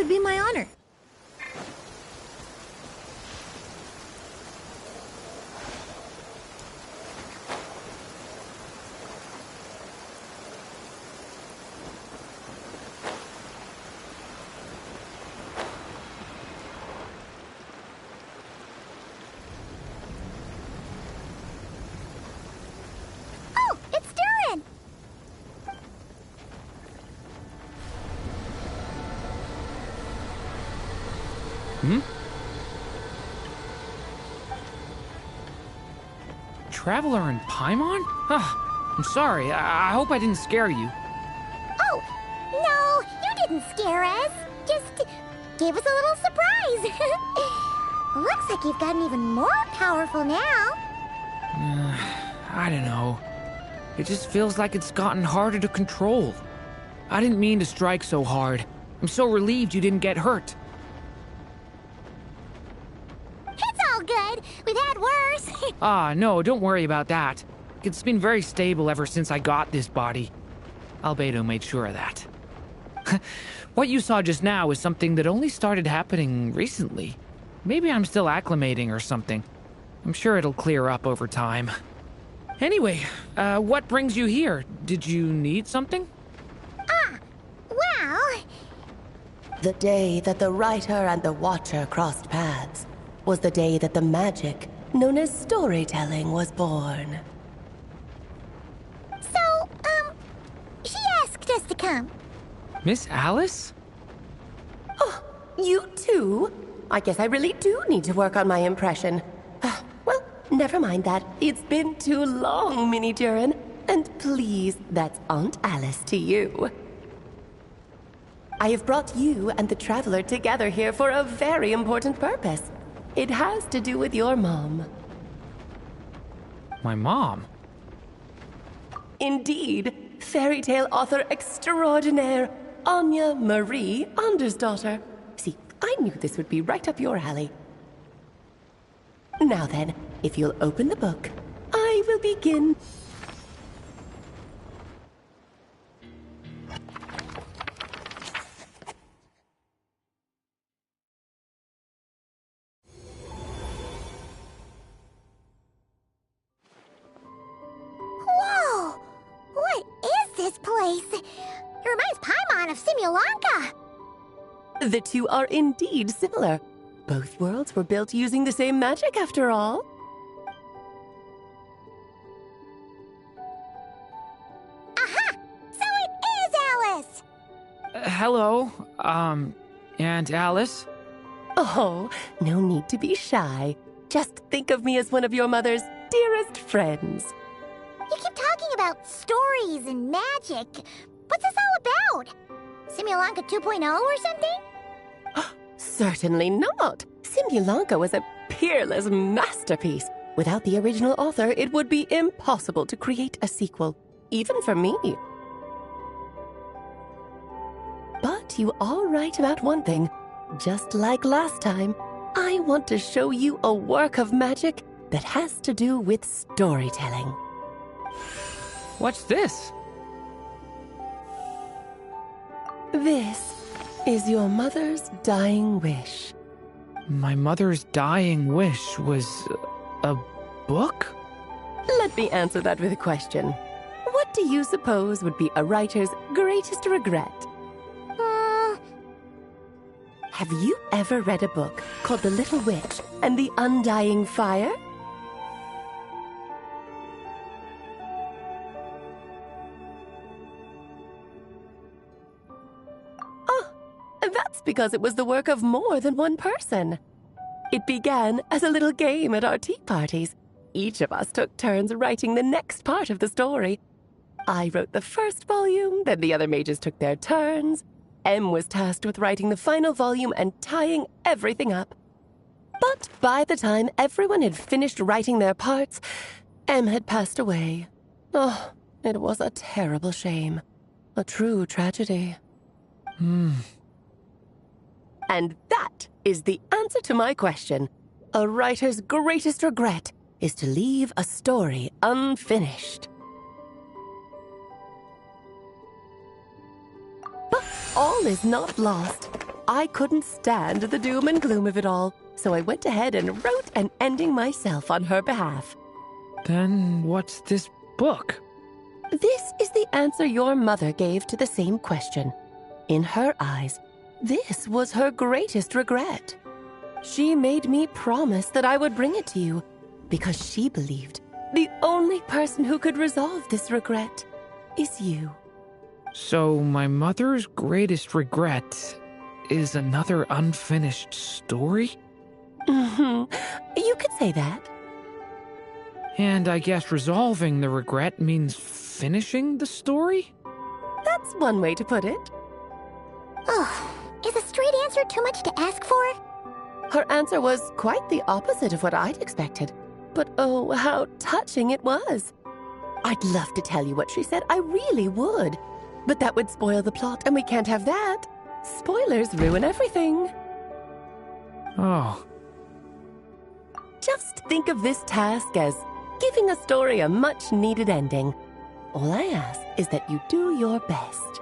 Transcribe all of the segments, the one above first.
be my honor. Oh, it's Durin! Hmm? Traveler in Paimon? I'm sorry. I hope I didn't scare you. Oh, no, you didn't scare us. Just gave us a little surprise. Looks like you've gotten even more powerful now. I don't know. It just feels like it's gotten harder to control. I didn't mean to strike so hard. I'm so relieved you didn't get hurt. It's all good. We've had worse. No, don't worry about that. It's been very stable ever since I got this body. Albedo made sure of that. What you saw just now is something that only started happening recently. Maybe I'm still acclimating or something. I'm sure it'll clear up over time. Anyway, what brings you here? Did you need something? Well... The day that the writer and the watcher crossed paths was the day that the magic known as storytelling was born. So, she asked us to come. Miss Alice? Oh, you too? I guess I really do need to work on my impression. Well, never mind that. It's been too long, Mini Durin. And please, that's Aunt Alice to you. I have brought you and the Traveler together here for a very important purpose. It has to do with your mom. My mom? Indeed, fairy tale author extraordinaire, Anya Marie Andersdottir. See, I knew this would be right up your alley. Now then, if you'll open the book, I will begin. Whoa! What is this place? It reminds Paimon of Simulanka. The two are indeed similar. Both worlds were built using the same magic, after all. Aha! So it is Alice! Hello, Aunt Alice? Oh, no need to be shy. Just think of me as one of your mother's dearest friends. You keep talking about stories and magic. What's this all about? Simulanka 2.0 or something? Certainly not. Simulanka was a peerless masterpiece. Without the original author, it would be impossible to create a sequel, even for me. But you are right about one thing. Just like last time, I want to show you a work of magic that has to do with storytelling. What's this? This is your mother's dying wish. My mother's dying wish was a book? Let me answer that with a question. What do you suppose would be a writer's greatest regret? Have you ever read a book called The Little Witch and the Undying Fire? That's because it was the work of more than one person. It began as a little game at our tea parties. Each of us took turns writing the next part of the story. I wrote the first volume, then the other mages took their turns. Em was tasked with writing the final volume and tying everything up. But by the time everyone had finished writing their parts, Em had passed away. Oh, it was a terrible shame. A true tragedy. And that is the answer to my question. A writer's greatest regret is to leave a story unfinished. But all is not lost. I couldn't stand the doom and gloom of it all, so I went ahead and wrote an ending myself on her behalf. Then what's this book? This is the answer your mother gave to the same question. In her eyes, this was her greatest regret. She made me promise that I would bring it to you because she believed the only person who could resolve this regret is you. So my mother's greatest regret is another unfinished story? You could say that. And I guess resolving the regret means finishing the story? That's one way to put it. Oh, is a straight answer too much to ask for? Her answer was quite the opposite of what I'd expected. But oh, how touching it was. I'd love to tell you what she said, I really would. But that would spoil the plot, and we can't have that. Spoilers ruin everything. Oh. Just think of this task as giving a story a much-needed ending. All I ask is that you do your best.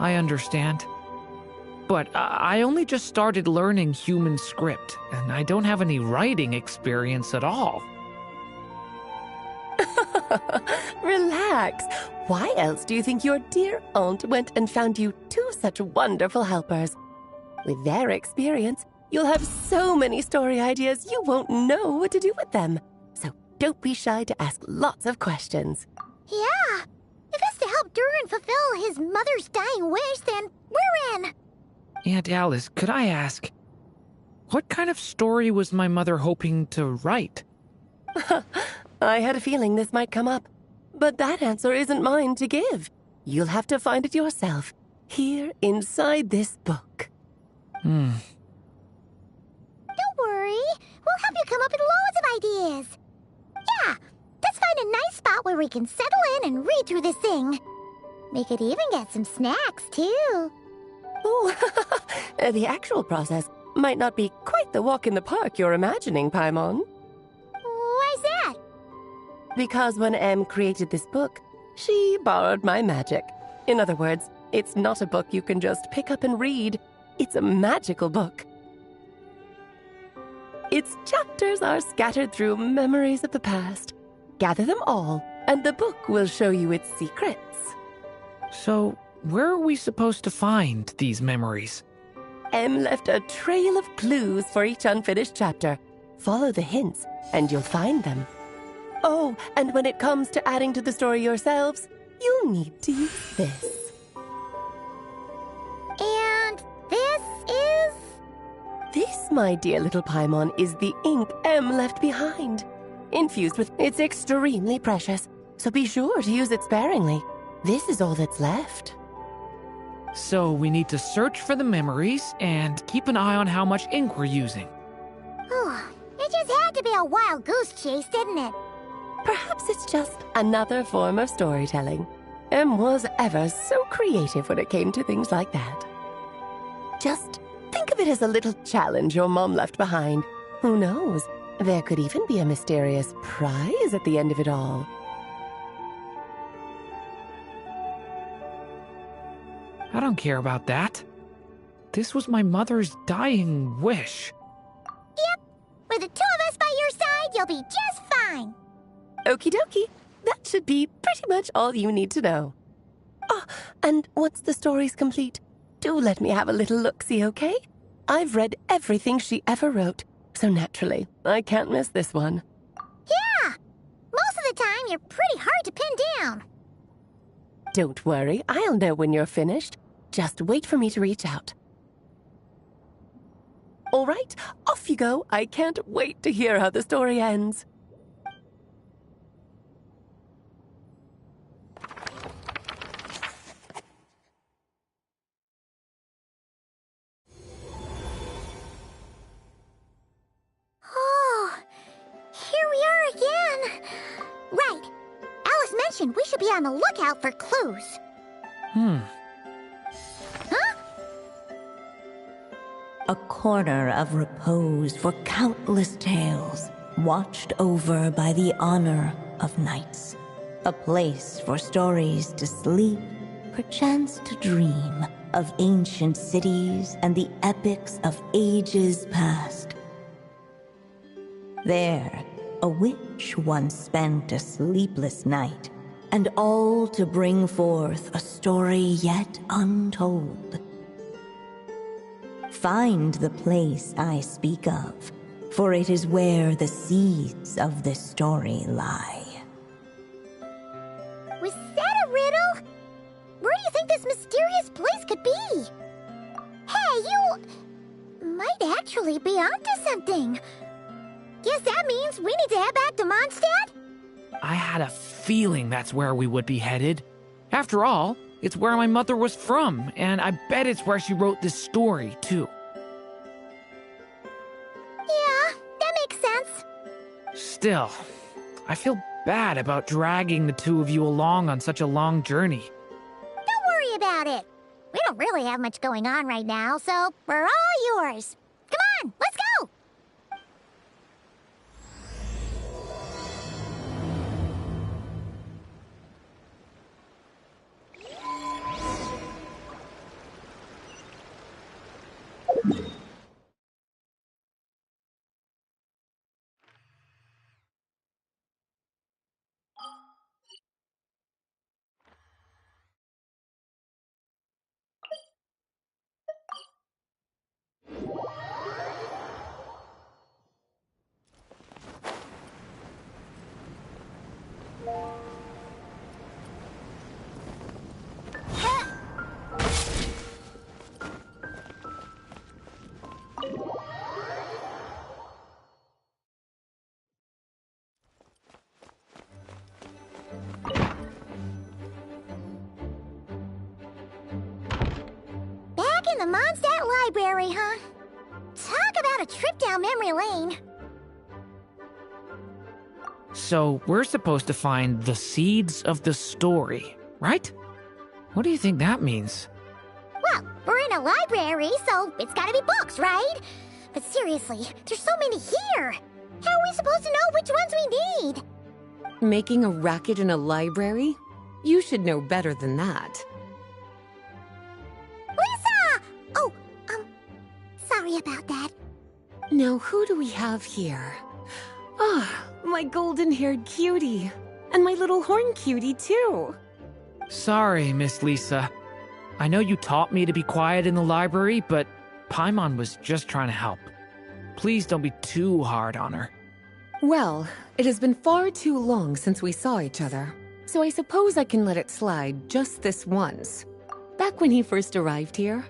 I understand. But I only just started learning human script, and I don't have any writing experience at all. Relax. Why else do you think your dear aunt went and found you two such wonderful helpers? With their experience, you'll have so many story ideas you won't know what to do with them. So don't be shy to ask lots of questions. Yeah. If it's to help Durin fulfill his mother's dying wish, then we're in. Aunt Alice, could I ask, what kind of story was my mother hoping to write? I had a feeling this might come up, but that answer isn't mine to give. You'll have to find it yourself, here inside this book. Don't worry. We'll help you come up with loads of ideas. Yeah, let's find a nice spot where we can settle in and read through this thing. We could even get some snacks, too. Oh, the actual process might not be quite the walk in the park you're imagining, Paimon. Why's that? Because when Em created this book, she borrowed my magic. In other words, it's not a book you can just pick up and read. It's a magical book. Its chapters are scattered through memories of the past. Gather them all, and the book will show you its secrets. So, where are we supposed to find these memories? Em left a trail of clues for each unfinished chapter. Follow the hints, and you'll find them. Oh, and when it comes to adding to the story yourselves, you'll need to use this. And this is? This, my dear little Paimon, is the ink Em left behind. Infused with, it's extremely precious, so be sure to use it sparingly. This is all that's left. So we need to search for the memories and keep an eye on how much ink we're using. Oh, it just had to be a wild goose chase, didn't it? Perhaps it's just another form of storytelling. Em was ever so creative when it came to things like that. Just think of it as a little challenge your mom left behind. Who knows? There could even be a mysterious prize at the end of it all. I don't care about that. This was my mother's dying wish. Yep. With the two of us by your side, you'll be just fine. Okie dokie. That should be pretty much all you need to know. Oh, and once the story's complete, do let me have a little look-see, okay? I've read everything she ever wrote, so naturally, I can't miss this one. Yeah. Most of the time, you're pretty hard to pin down. Don't worry, I'll know when you're finished. Just wait for me to reach out. All right, off you go. I can't wait to hear how the story ends. Oh, here we are again. Right. Alice mentioned we should be on the lookout for clues. Huh? A corner of repose for countless tales, watched over by the honor of knights. A place for stories to sleep, perchance to dream, of ancient cities and the epics of ages past. There, a witch once spent a sleepless night, and all to bring forth a story yet untold. Find the place I speak of, for it is where the seeds of this story lie. Was that a riddle? Where do you think this mysterious place could be? Hey, you might actually be onto something. Guess that means we need to head back to Mondstadt? I had a feeling that's where we would be headed. After all, it's where my mother was from, and I bet it's where she wrote this story, too. Yeah, that makes sense. Still, I feel bad about dragging the two of you along on such a long journey. Don't worry about it. We don't really have much going on right now, so we're all yours. Come on, let's go! Back in the Mondstadt Library, huh? Talk about a trip down memory lane. So, we're supposed to find the seeds of the story, right? What do you think that means? Well, we're in a library, so it's gotta be books, right? But seriously, there's so many here. How are we supposed to know which ones we need? Making a racket in a library? You should know better than that. Lisa! Oh, sorry about that. Now, who do we have here? Ah, my golden-haired cutie. And my little horn cutie, too. Sorry, Miss Lisa. I know you taught me to be quiet in the library, but Paimon was just trying to help. Please don't be too hard on her. Well, it has been far too long since we saw each other, so I suppose I can let it slide just this once. Back when he first arrived here,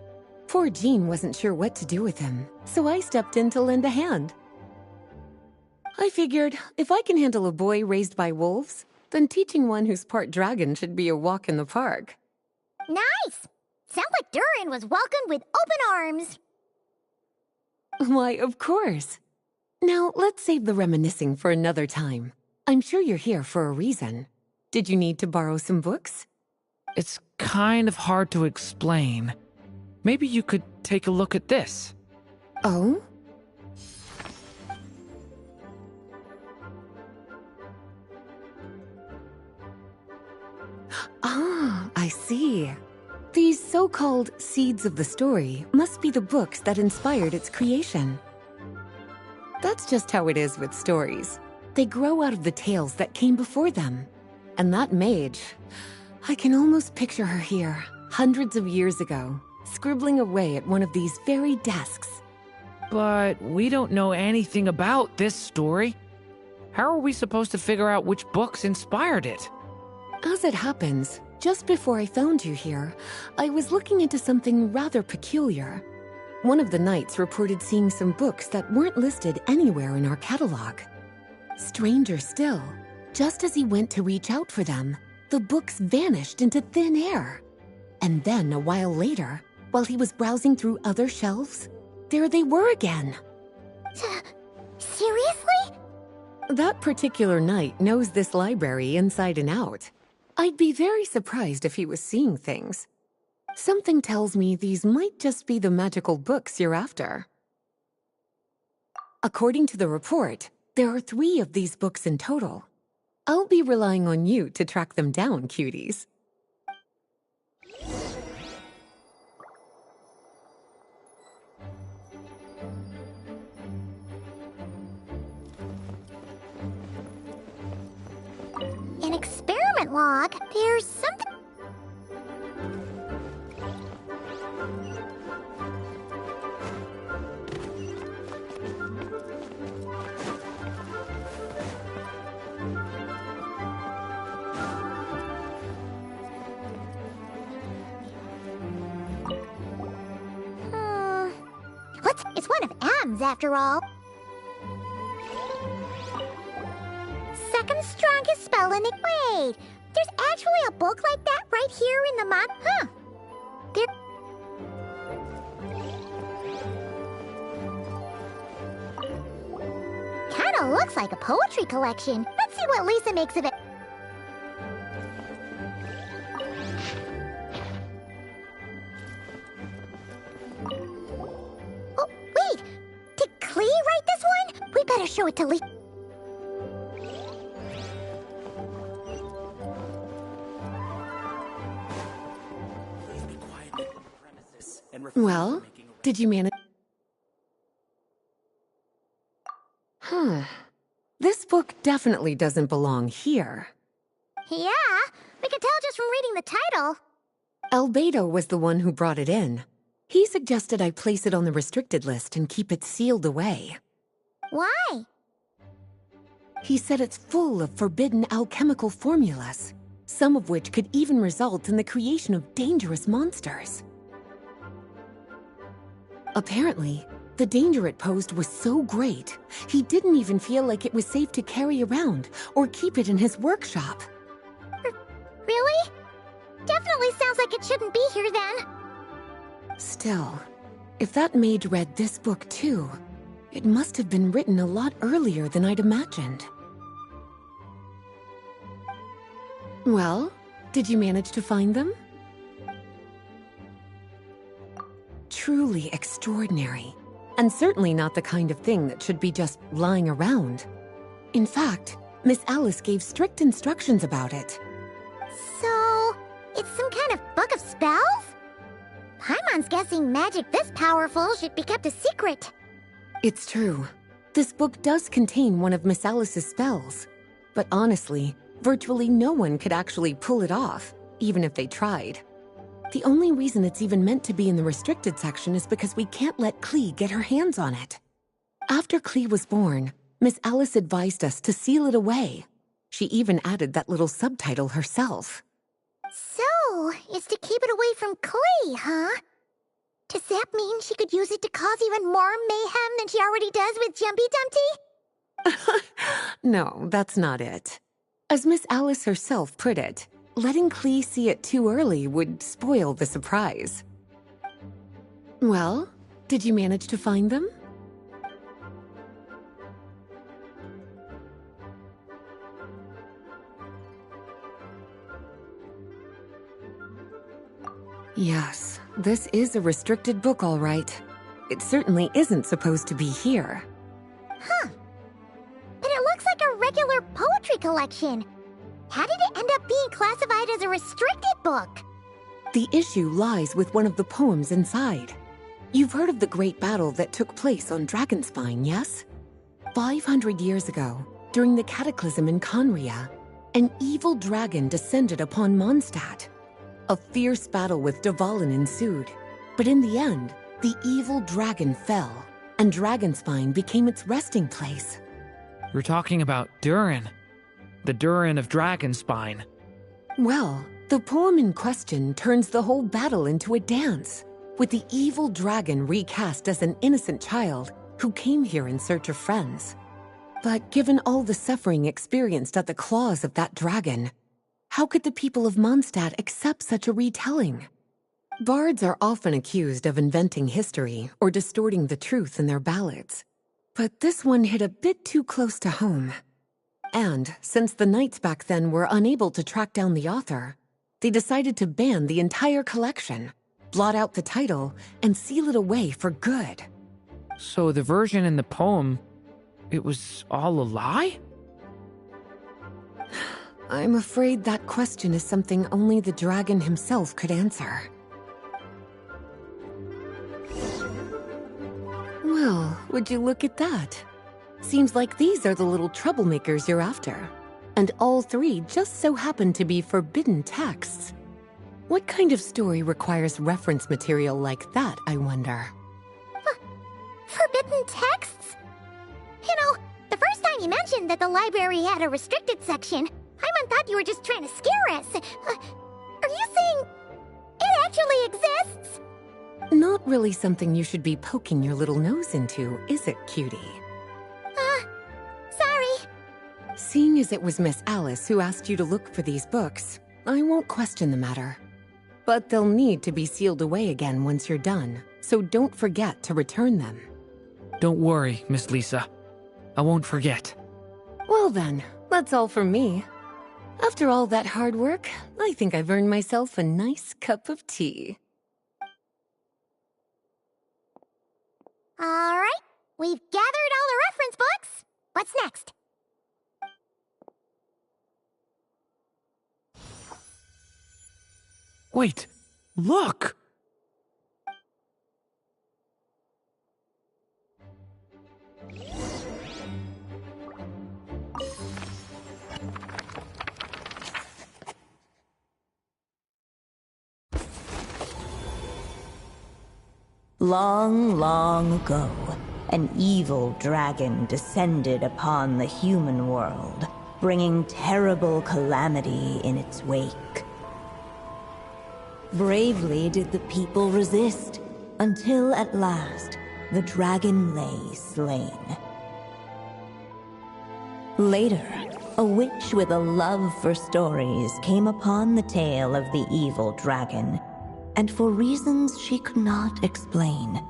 poor Jean wasn't sure what to do with him, so I stepped in to lend a hand. I figured, if I can handle a boy raised by wolves, then teaching one who's part dragon should be a walk in the park. Nice! Sounds like Durin was welcomed with open arms. Why, of course. Now, let's save the reminiscing for another time. I'm sure you're here for a reason. Did you need to borrow some books? It's kind of hard to explain. Maybe you could take a look at this. Oh? Ah, I see. These so-called seeds of the story must be the books that inspired its creation. That's just how it is with stories. They grow out of the tales that came before them. And that mage, I can almost picture her here, hundreds of years ago, scribbling away at one of these very desks. But we don't know anything about this story. How are we supposed to figure out which books inspired it? As it happens, just before I found you here, I was looking into something rather peculiar. One of the knights reported seeing some books that weren't listed anywhere in our catalog. Stranger still, just as he went to reach out for them, the books vanished into thin air. And then, a while later, while he was browsing through other shelves, there they were again. Seriously? That particular knight knows this library inside and out. I'd be very surprised if he was seeing things. Something tells me these might just be the magical books you're after. According to the report, there are 3 of these books in total. I'll be relying on you to track them down, cuties. achievement log. There's something... It's one of M's after all. Second strongest spell in the... Wait, there's actually a book like that right here in the mod? Huh. There... Kinda looks like a poetry collection. Let's see what Lisa makes of it. Oh, wait! Did Klee write this one? We better show it to Lisa. Well, did you manage? This book definitely doesn't belong here. Yeah, we can tell just from reading the title. Albedo was the one who brought it in. He suggested I place it on the restricted list and keep it sealed away. Why? He said it's full of forbidden alchemical formulas, some of which could even result in the creation of dangerous monsters. Apparently, the danger it posed was so great, he didn't even feel like it was safe to carry around or keep it in his workshop. Really? Definitely sounds like it shouldn't be here then. Still, if that mage read this book too, it must have been written a lot earlier than I'd imagined. Well, did you manage to find them? Truly extraordinary, and certainly not the kind of thing that should be just lying around. In fact, Miss Alice gave strict instructions about it. So, it's some kind of book of spells? Paimon's guessing magic this powerful should be kept a secret. It's true. This book does contain one of Miss Alice's spells. But honestly, virtually no one could actually pull it off, even if they tried. The only reason it's even meant to be in the restricted section is because we can't let Klee get her hands on it. After Klee was born, Miss Alice advised us to seal it away. She even added that little subtitle herself. So, it's to keep it away from Klee, huh? Does that mean she could use it to cause even more mayhem than she already does with Jumpy Dumpty? No, that's not it. As Miss Alice herself put it, letting Klee see it too early would spoil the surprise. Well, did you manage to find them? Yes, this is a restricted book, all right. It certainly isn't supposed to be here. Huh. But it looks like a regular poetry collection. How did it end up being classified as a restricted book? The issue lies with one of the poems inside. You've heard of the great battle that took place on Dragonspine, yes? 500 years ago, during the cataclysm in Conria, an evil dragon descended upon Mondstadt. A fierce battle with Dvalin ensued, but in the end, the evil dragon fell, and Dragonspine became its resting place. You're talking about Durin. The Durin of Dragonspine. Well, the poem in question turns the whole battle into a dance, with the evil dragon recast as an innocent child who came here in search of friends. But given all the suffering experienced at the claws of that dragon, how could the people of Mondstadt accept such a retelling? Bards are often accused of inventing history or distorting the truth in their ballads. But this one hit a bit too close to home. And since the knights back then were unable to track down the author, they decided to ban the entire collection, blot out the title, and seal it away for good. So the version in the poem, it was all a lie? I'm afraid that question is something only the dragon himself could answer. Well, would you look at that? Seems like these are the little troublemakers you're after. And all three just so happen to be forbidden texts. What kind of story requires reference material like that, I wonder? Forbidden texts? You know, the first time you mentioned that the library had a restricted section, I thought you were just trying to scare us. Are you saying it actually exists? Not really something you should be poking your little nose into, is it, cutie? Sorry. Seeing as it was Miss Alice who asked you to look for these books, I won't question the matter. But they'll need to be sealed away again once you're done, so don't forget to return them. Don't worry, Miss Lisa. I won't forget. Well then, that's all from me. After all that hard work, I think I've earned myself a nice cup of tea. All right, we've gathered all the reference books. What's next? Wait, look! Long, long ago, an evil dragon descended upon the human world, bringing terrible calamity in its wake. Bravely did the people resist, until at last, the dragon lay slain. Later, a witch with a love for stories came upon the tale of the evil dragon, and for reasons she could not explain,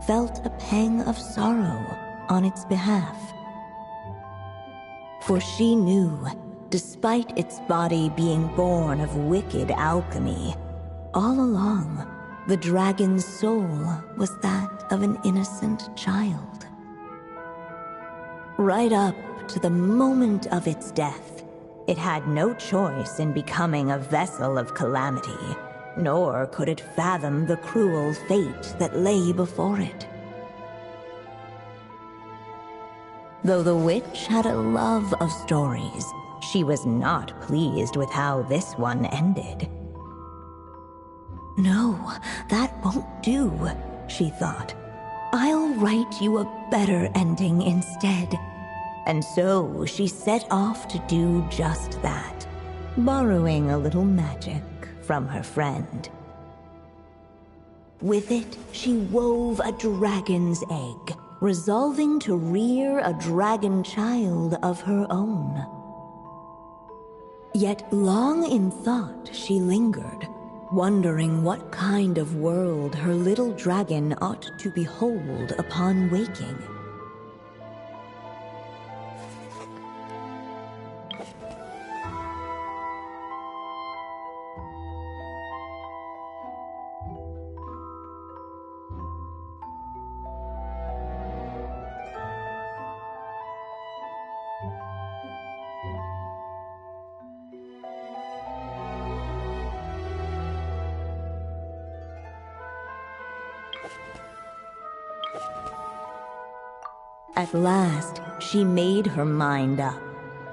felt a pang of sorrow on its behalf. For she knew, despite its body being born of wicked alchemy, all along, the dragon's soul was that of an innocent child. Right up to the moment of its death, it had no choice in becoming a vessel of calamity, nor could it fathom the cruel fate that lay before it. Though the witch had a love of stories, she was not pleased with how this one ended. No, that won't do, she thought. I'll write you a better ending instead. And so she set off to do just that, borrowing a little magic from her friend. With it, she wove a dragon's egg, resolving to rear a dragon child of her own. Yet long in thought she lingered, wondering what kind of world her little dragon ought to behold upon waking. At last, she made her mind up,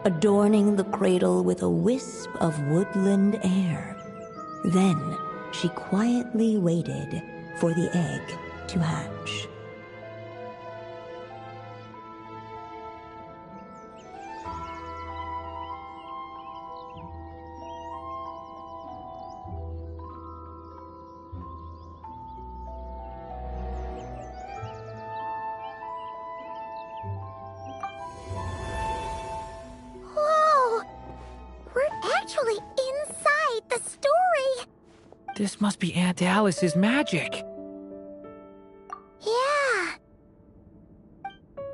adorning the cradle with a wisp of woodland air. Then, she quietly waited for the egg to hatch. Actually inside the story! This must be Aunt Alice's magic. Yeah.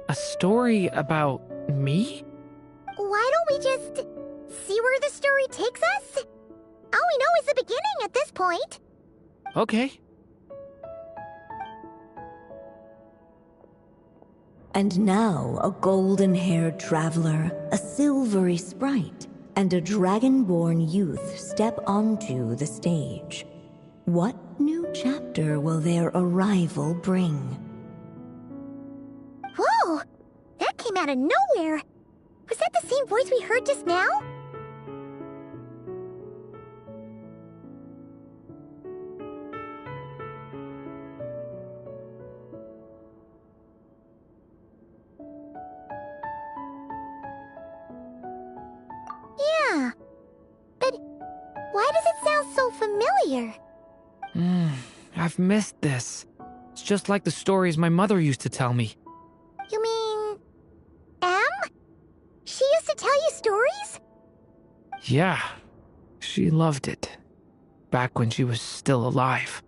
A story about me? Why don't we just see where the story takes us? All we know is the beginning at this point. Okay. And now a golden-haired traveler, a silvery sprite, and a dragon-born youth step onto the stage. What new chapter will their arrival bring? Whoa! That came out of nowhere! Was that the same voice we heard just now? Yeah, but why does it sound so familiar? I've missed this. It's just like the stories my mother used to tell me. You mean... Em? She used to tell you stories? Yeah, she loved it. Back when she was still alive.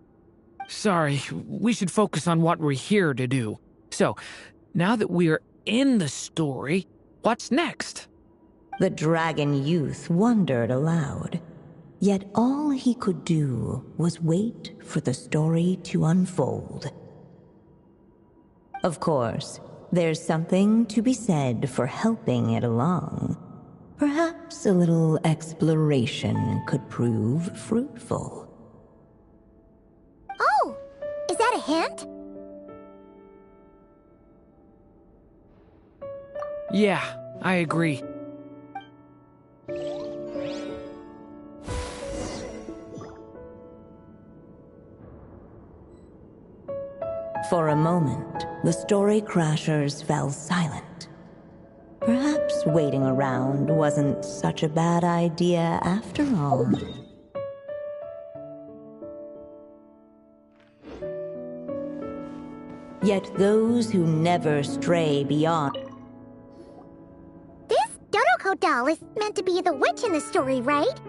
Sorry, we should focus on what we're here to do. So, now that we're in the story, what's next? The dragon youth wondered aloud. Yet all he could do was wait for the story to unfold. Of course, there's something to be said for helping it along. Perhaps a little exploration could prove fruitful. Oh, is that a hint? Yeah, I agree. For a moment, the story crashers fell silent. Perhaps waiting around wasn't such a bad idea after all. Yet those who never stray beyond... This Dodoko doll is meant to be the witch in the story, right?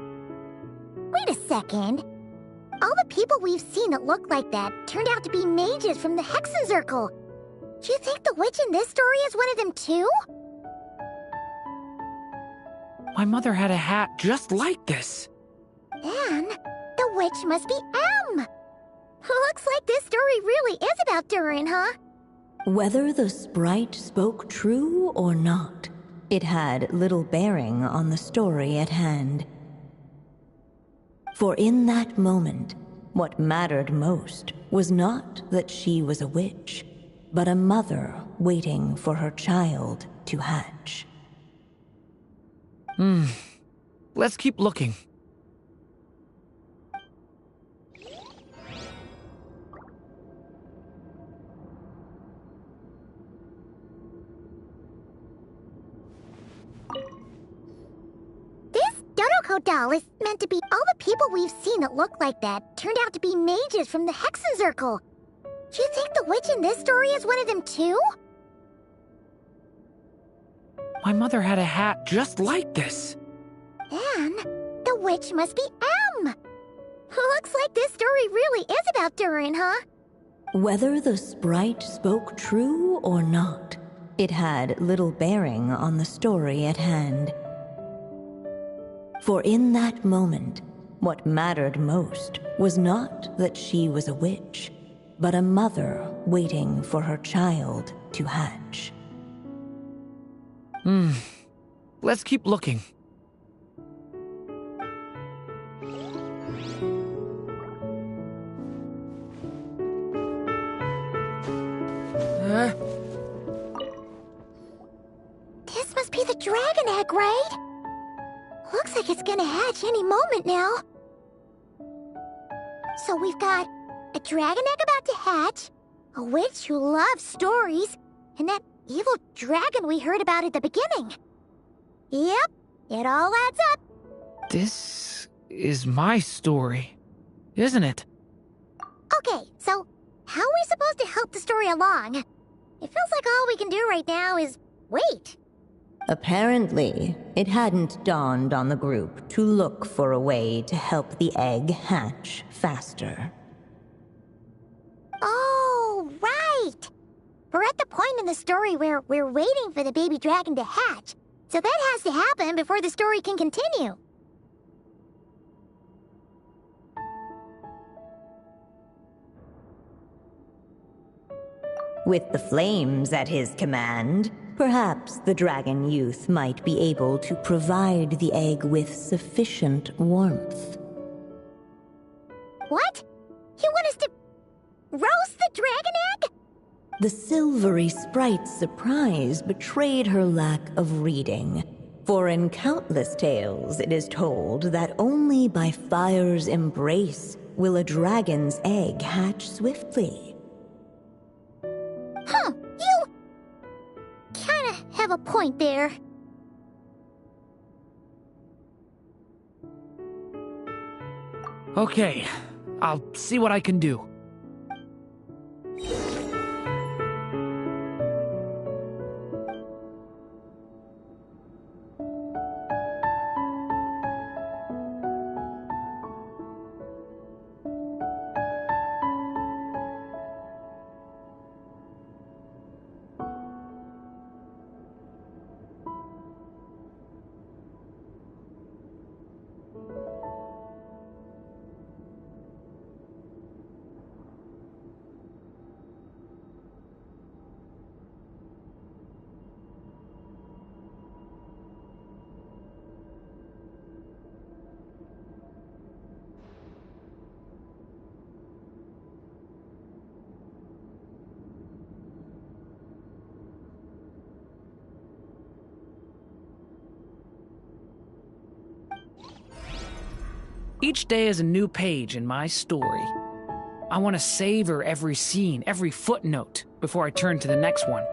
Wait a second. All the people we've seen that look like that turned out to be mages from the Hexen Circle. Do you think the witch in this story is one of them too? My mother had a hat just like this. Then, the witch must be Em. Looks like this story really is about Durin, huh? Whether the sprite spoke true or not, it had little bearing on the story at hand. For in that moment, what mattered most was not that she was a witch, but a mother waiting for her child to hatch. Let's keep looking. Dodoko doll is meant to be all the people we've seen that look like that turned out to be mages from the Hexen Circle. Do you think the witch in this story is one of them too? My mother had a hat just like this. Then, the witch must be Em. Looks like this story really is about Durin, huh? Whether the sprite spoke true or not, it had little bearing on the story at hand. For in that moment, what mattered most was not that she was a witch, but a mother waiting for her child to hatch. Let's keep looking. This must be the dragon egg, right? Looks like it's gonna hatch any moment now. So we've got a dragon egg about to hatch, a witch who loves stories, and that evil dragon we heard about at the beginning. Yep, it all adds up. This is my story, isn't it? Okay, so how are we supposed to help the story along? It feels like all we can do right now is wait. Apparently, it hadn't dawned on the group to look for a way to help the egg hatch faster. Oh, right! We're at the point in the story where we're waiting for the baby dragon to hatch, so that has to happen before the story can continue. With the flames at his command, perhaps the dragon youth might be able to provide the egg with sufficient warmth. What? You want us to roast the dragon egg? The silvery sprite's surprise betrayed her lack of reading. For in countless tales it is told that only by fire's embrace will a dragon's egg hatch swiftly. Huh, you kinda have a point there. Okay, I'll see what I can do. Each day is a new page in my story. I want to savor every scene, every footnote, before I turn to the next one.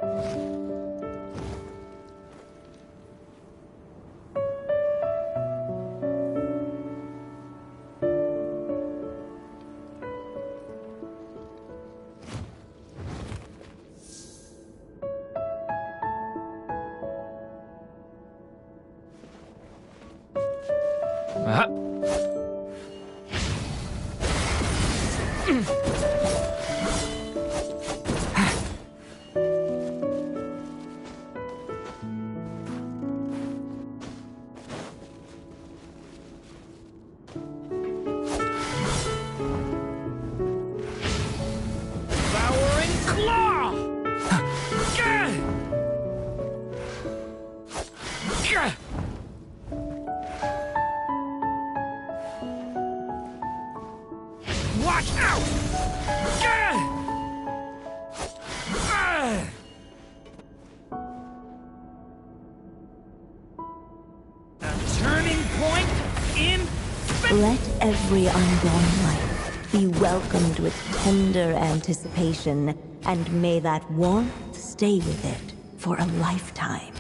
Watch out! A turning point in... Let every unborn life be welcomed with tender anticipation, and may that warmth stay with it for a lifetime.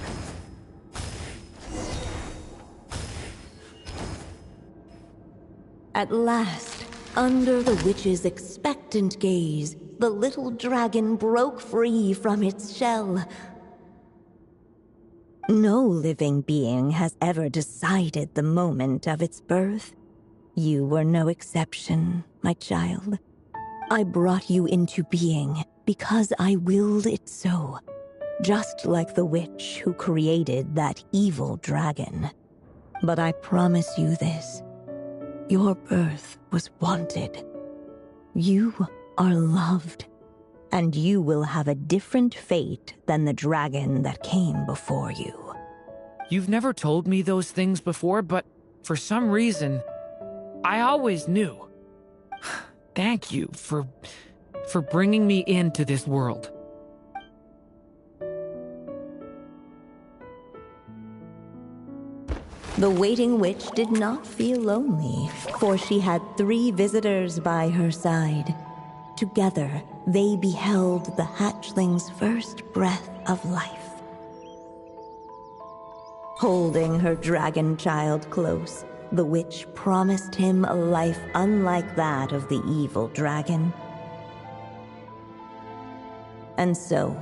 At last, under the witch's expectant gaze, the little dragon broke free from its shell. No living being has ever decided the moment of its birth. You were no exception, my child. I brought you into being because I willed it so, just like the witch who created that evil dragon. But I promise you this. Your birth was wanted. You are loved, and you will have a different fate than the dragon that came before you. You've never told me those things before, but for some reason, I always knew. Thank you for bringing me into this world. The waiting witch did not feel lonely, for she had 3 visitors by her side. Together, they beheld the hatchling's first breath of life. Holding her dragon child close, the witch promised him a life unlike that of the evil dragon. And so,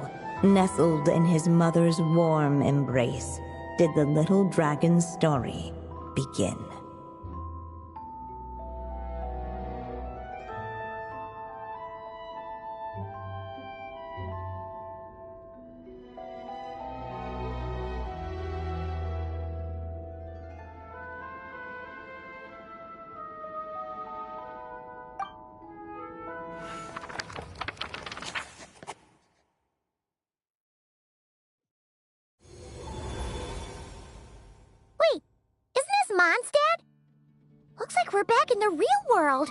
nestled in his mother's warm embrace, did the little dragon's story begin. Mondstadt? Looks like we're back in the real world.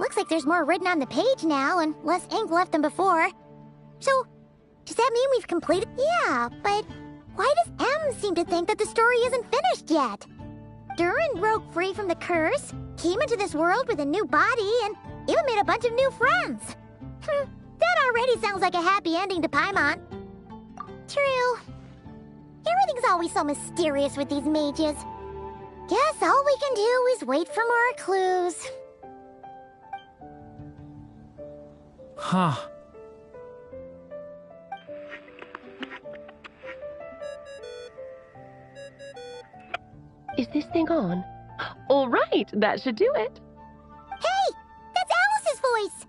Looks like there's more written on the page now and less ink left than before. So, does that mean we've completed? Yeah, but Why does M seem to think that the story isn't finished yet? Durin broke free from the curse, came into this world with a new body, and even made a bunch of new friends. That already sounds like a happy ending to Paimon. True. Everything's always so mysterious with these mages. Guess all we can do is wait for more clues. Huh. Is this thing on? All right, that should do it. Hey, that's Alice's voice!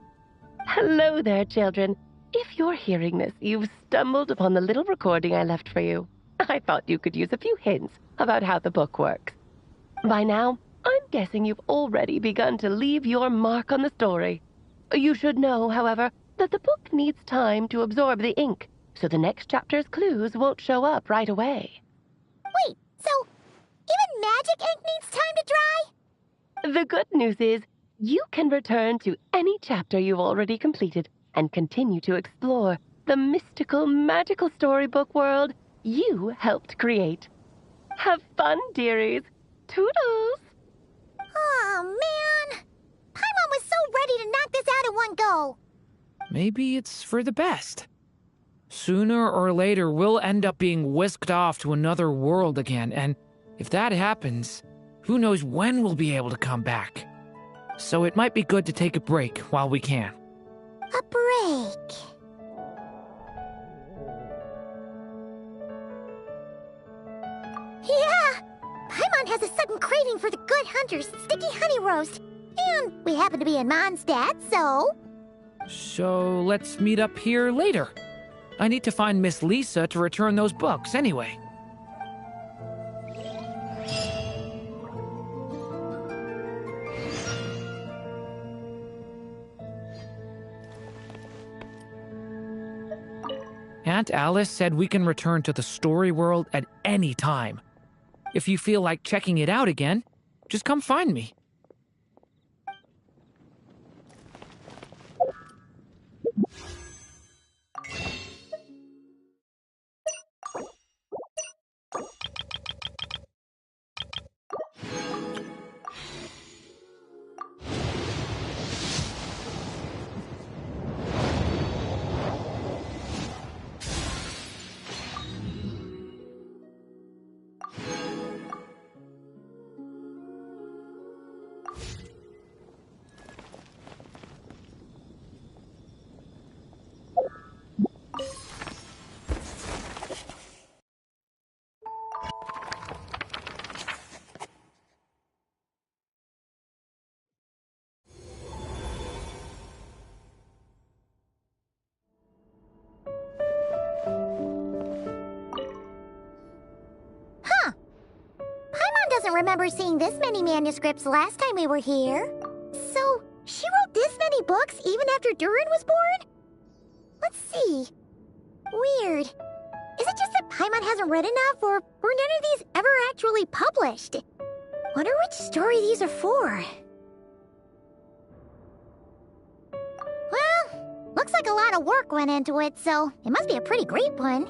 Hello there, children. If you're hearing this, you've stumbled upon the little recording I left for you. I thought you could use a few hints about how the book works. By now, I'm guessing you've already begun to leave your mark on the story. You should know, however, that the book needs time to absorb the ink, so the next chapter's clues won't show up right away. Wait, so even magic ink needs time to dry? The good news is, you can return to any chapter you've already completed and continue to explore the mystical, magical storybook world you helped create. Have fun, dearies. Toodles! Oh, man! Paimon was so ready to knock this out in one go! Maybe it's for the best. Sooner or later, we'll end up being whisked off to another world again, and if that happens, who knows when we'll be able to come back. So it might be good to take a break while we can. A break. Yeah! Paimon has a sudden craving for the Good Hunter's sticky honey roast. And we happen to be in Mondstadt, so... So let's meet up here later. I need to find Miss Lisa to return those books anyway. Aunt Alice said we can return to the story world at any time. If you feel like checking it out again, just come find me. Remember seeing this many manuscripts last time we were here. So, she wrote this many books even after Durin was born? Let's see. Weird. Is it just that Paimon hasn't read enough, or were none of these ever actually published? Wonder which story these are for. Well, looks like a lot of work went into it, so it must be a pretty great one.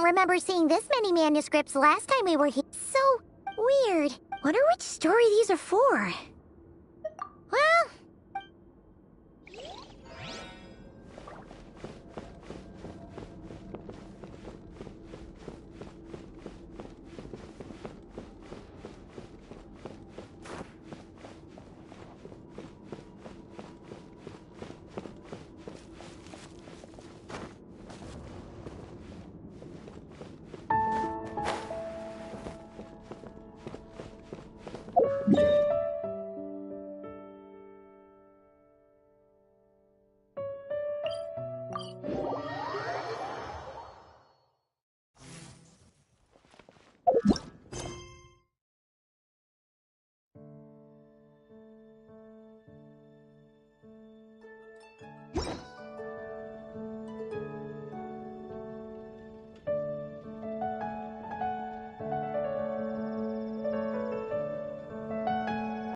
Remember seeing this many manuscripts last time we were here. So weird. Wonder which story these are for. Well,